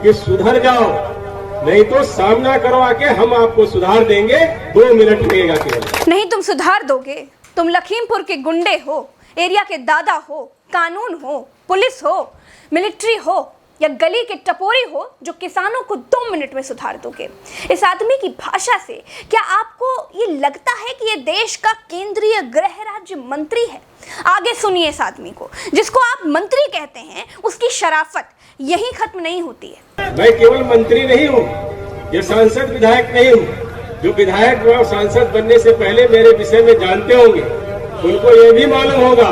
कि सुधर जाओ, नहीं तो सामना करवा के हम आपको सुधार देंगे। 2 मिनट लगेगा केवल। नहीं तुम सुधार दोगे, तुम लखीमपुर के गुंडे हो, एरिया के दादा हो, कानून हो, पुलिस हो, मिलिट्री हो या गली के टपोरी हो जो किसानों को 2 मिनट में सुधार दोगे। इस आदमी की भाषा से क्या आपको ये लगता है कि ये देश का केंद्रीय गृह राज्य मंत्री है? आगे सुनिए इस आदमी को, जिसको आप मंत्री कहते हैं, उसकी शराफत यही खत्म नहीं होती है। मैं केवल मंत्री नहीं हूँ, ये सांसद विधायक नहीं हूँ। जो विधायक व सांसद बनने से पहले मेरे विषय में जानते होंगे, उनको ये भी मालूम होगा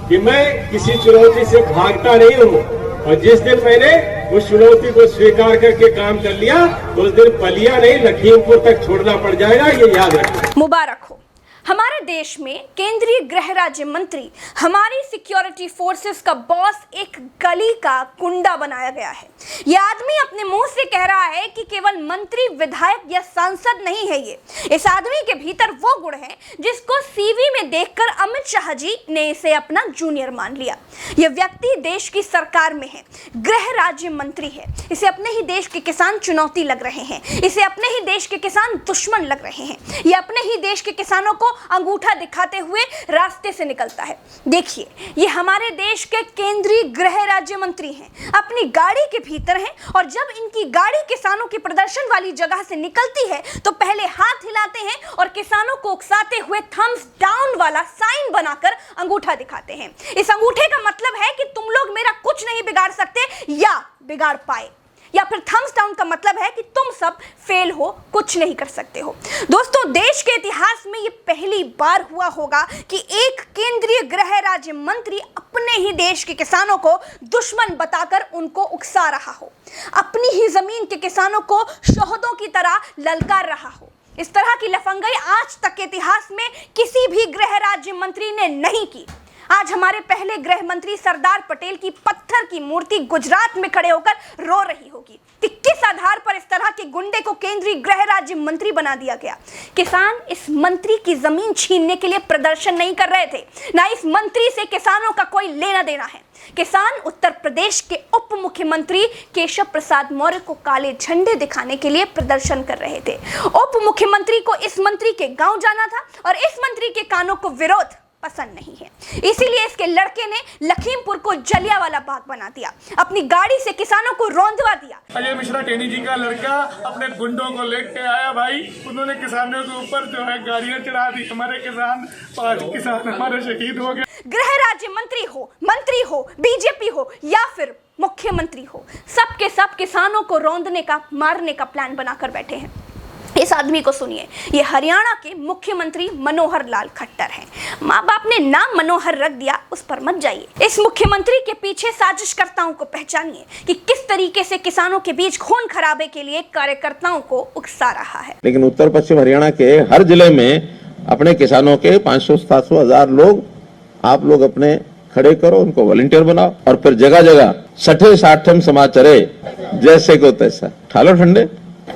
कि मैं किसी चुनौती से भागता नहीं हूँ, और जिस दिन मैंने उस चुनौती को स्वीकार करके काम कर लिया, उस दिन पलिया नहीं लखीमपुर तक छोड़ना पड़ जाएगा, ये याद रखना। मुबारक हो। हमारे देश में केंद्रीय गृह राज्य मंत्री हमारी सिक्योरिटी फोर्सेस का बॉस एक गली का गुंडा बनाया गया है। यह आदमी अपने मुंह से कह रहा है कि केवल मंत्री, विधायक या सांसद नहीं है ये। इस आदमी के भीतर वो गुण है जिसको सीवी में देखकर अमित शाह जी ने इसे अपना जूनियर मान लिया। यह व्यक्ति देश की सरकार में है, गृह राज्य मंत्री है। इसे अपने ही देश के किसान चुनौती लग रहे हैं, इसे अपने ही देश के किसान दुश्मन लग रहे हैं। ये अपने ही देश के किसानों को अंगूठा दिखाते हुए रास्ते से निकलता है। देखिए, ये हमारे देश के केंद्रीय गृह राज्य मंत्री हैं, अपनी गाड़ी के भीतर हैं, और जब इनकी गाड़ी किसानों की प्रदर्शन वाली जगह से निकलती है तो पहले हाथ हिलाते हैं और किसानों को उकसाते हुए थम्स डाउन वाला साइन बनाकर अंगूठा दिखाते हैं। इस अंगूठे का मतलब है कि तुम लोग मेरा कुछ नहीं बिगाड़ सकते या बिगाड़ पाए, या फिर थम्स डाउन का मतलब है कि तुम सब फेल हो, कुछ नहीं कर सकते हो। दोस्तों, देश के इतिहास में ये पहली बार हुआ होगा कि एक केंद्रीय गृह राज्य मंत्री अपने ही देश के किसानों को दुश्मन बताकर उनको उकसा रहा हो, अपनी ही जमीन के किसानों को शोहदों की तरह ललकार रहा हो। इस तरह की लफंगाई आज तक के इतिहास में किसी भी गृह राज्य मंत्री ने नहीं की। आज हमारे पहले गृह मंत्री सरदार पटेल की पत्थर की मूर्ति गुजरात में खड़े होकर रो रही होगी कि किस आधार पर इस तरह के गुंडे को केंद्रीय गृह राज्य मंत्री बना दिया गया। किसान इस मंत्री की जमीन छीनने के लिए प्रदर्शन नहीं कर रहे थे, ना इस मंत्री से किसानों का कोई लेना देना है। किसान उत्तर प्रदेश के उप मुख्यमंत्री केशव प्रसाद मौर्य को काले झंडे दिखाने के लिए प्रदर्शन कर रहे थे। उप मुख्यमंत्री को इस मंत्री के गांव जाना था और इस मंत्री के कानों को विरोध पसंद नहीं है, इसीलिए इसके लड़के ने लखीमपुर को जलियांवाला बाग बना दिया, अपनी गाड़ी से किसानों को रौंदवा दिया। अजय मिश्रा टेनी जी का लड़का अपने गुंडों को लेके आया भाई, उन्होंने किसानों के ऊपर जो है गाड़ियां चढ़ा दी। हमारे किसान 5 किसान हमारे शहीद हो गए। गृह राज्य मंत्री हो, बीजेपी हो या फिर मुख्यमंत्री हो, सबके सब किसानों को रौंदने का, मारने का प्लान बनाकर बैठे हैं। इस आदमी को सुनिए, ये हरियाणा के मुख्यमंत्री मनोहर लाल खट्टर हैं। माँ बाप ने नाम मनोहर रख दिया, उस पर मत जाइए। इस मुख्यमंत्री के पीछे साजिशकर्ताओं को पहचानिए कि किस तरीके से किसानों के बीच खून खराबे के लिए कार्यकर्ताओं को उकसा रहा है। लेकिन उत्तर पश्चिम हरियाणा के हर जिले में अपने किसानों के 500-700 हजार लोग आप लोग अपने खड़े करो, उनको वॉलंटियर बनाओ, और फिर जगह जगह 60-60 समाचारे जैसे को तैसा ठालो ठंडे,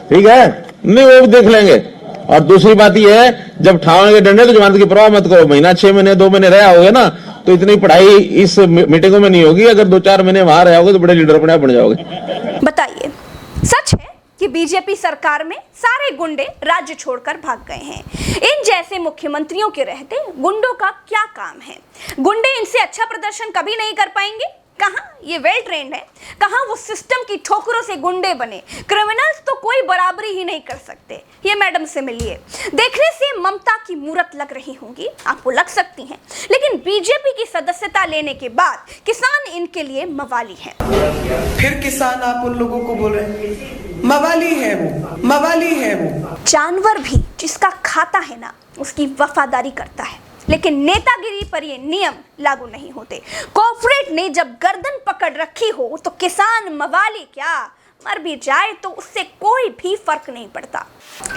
ठीक है, नहीं वो भी देख लेंगे। और दूसरी बात यह है, जब ठावेंगे डंडे तो जमानत की परवाह मत करो। महीना 6 महीने 2 महीने रहा होगे ना, तो इतनी पढ़ाई इस मीटिंगों में नहीं होगी। अगर 2-4 महीने वहां रहे होगे तो बड़े लीडर बन जाओगे। बताइए, सच है कि बीजेपी सरकार में सारे गुंडे राज्य छोड़कर भाग गए हैं? इन जैसे मुख्यमंत्रियों के रहते गुंडों का क्या काम है? गुंडे इनसे अच्छा प्रदर्शन कभी नहीं कर पाएंगे। कहाँ ये वेल ट्रेंड है, कहाँ वो सिस्टम की ठोकरों से गुंडे बने। क्रिमिनल्स तो कोई बराबरी ही नहीं कर सकते। ये मैडम से मिलिए, देखने से ममता की मूरत लग रही होंगी, आपको लग सकती हैं, लेकिन बीजेपी की सदस्यता लेने के बाद किसान इनके लिए मवाली है। फिर किसान आप उन लोगों को बोल रहे हैं मवाली है वो, मवाली है वो। जानवर भी जिसका खाता है ना, उसकी वफादारी करता है, लेकिन नेतागिरी पर ये नियम लागू नहीं होते। कॉर्पोरेट ने जब गर्दन पकड़ रखी हो तो किसान मवाली क्या, मर भी जाए तो उससे कोई भी फर्क नहीं पड़ता।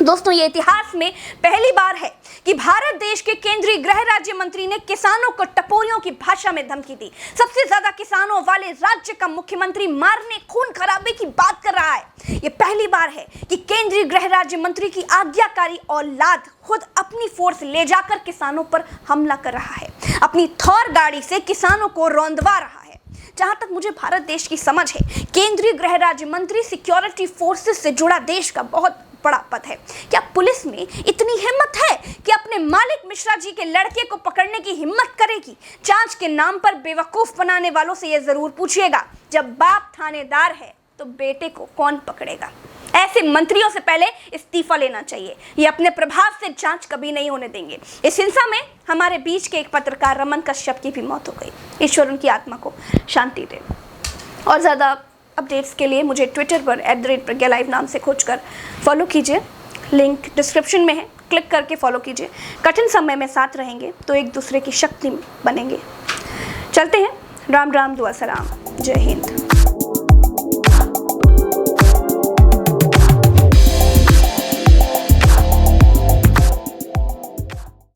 दोस्तों, ये इतिहास में पहली बार है कि भारत देश के केंद्रीय गृह राज्य मंत्री ने किसानों को टपोरियों की भाषा में धमकी दी। सबसे ज्यादा किसानों वाले राज्य का मुख्यमंत्री मारने, खून खराबे की बात कर रहा है। ये पहली बार है कि केंद्रीय गृह राज्य मंत्री की आज्ञाकारी औलाद खुद अपनी फोर्स ले जाकर किसानों पर हमला कर रहा है, अपनी थॉर गाड़ी से किसानों को रौंदवा रहा है। जहां तक मुझे भारत देश की समझ है, केंद्रीय गृह राज्य मंत्री सिक्योरिटी फोर्सेस से जुड़ा देश का बहुत बड़ा पद है। क्या पुलिस में इतनी हिम्मत है कि अपने मालिक मिश्रा जी के लड़के को पकड़ने की हिम्मत करेगी? जांच के नाम पर बेवकूफ बनाने वालों से यह जरूर पूछिएगा, जब बाप थानेदार है तो बेटे को कौन पकड़ेगा? ऐसे मंत्रियों से पहले इस्तीफा लेना चाहिए। ये अपने प्रभाव से जांच कभी नहीं होने देंगे। इस हिंसा में हमारे बीच के एक पत्रकार रमन कश्यप की भी मौत हो गई। ईश्वर उनकी आत्मा को शांति दे। और ज़्यादा अपडेट्स के लिए मुझे ट्विटर पर @प्रज्ञालाइव नाम से खोजकर फॉलो कीजिए। लिंक डिस्क्रिप्शन में है, क्लिक करके फॉलो कीजिए। कठिन समय में साथ रहेंगे तो एक दूसरे की शक्ति बनेंगे। चलते हैं। राम राम, दुआ सलाम, जय हिंद।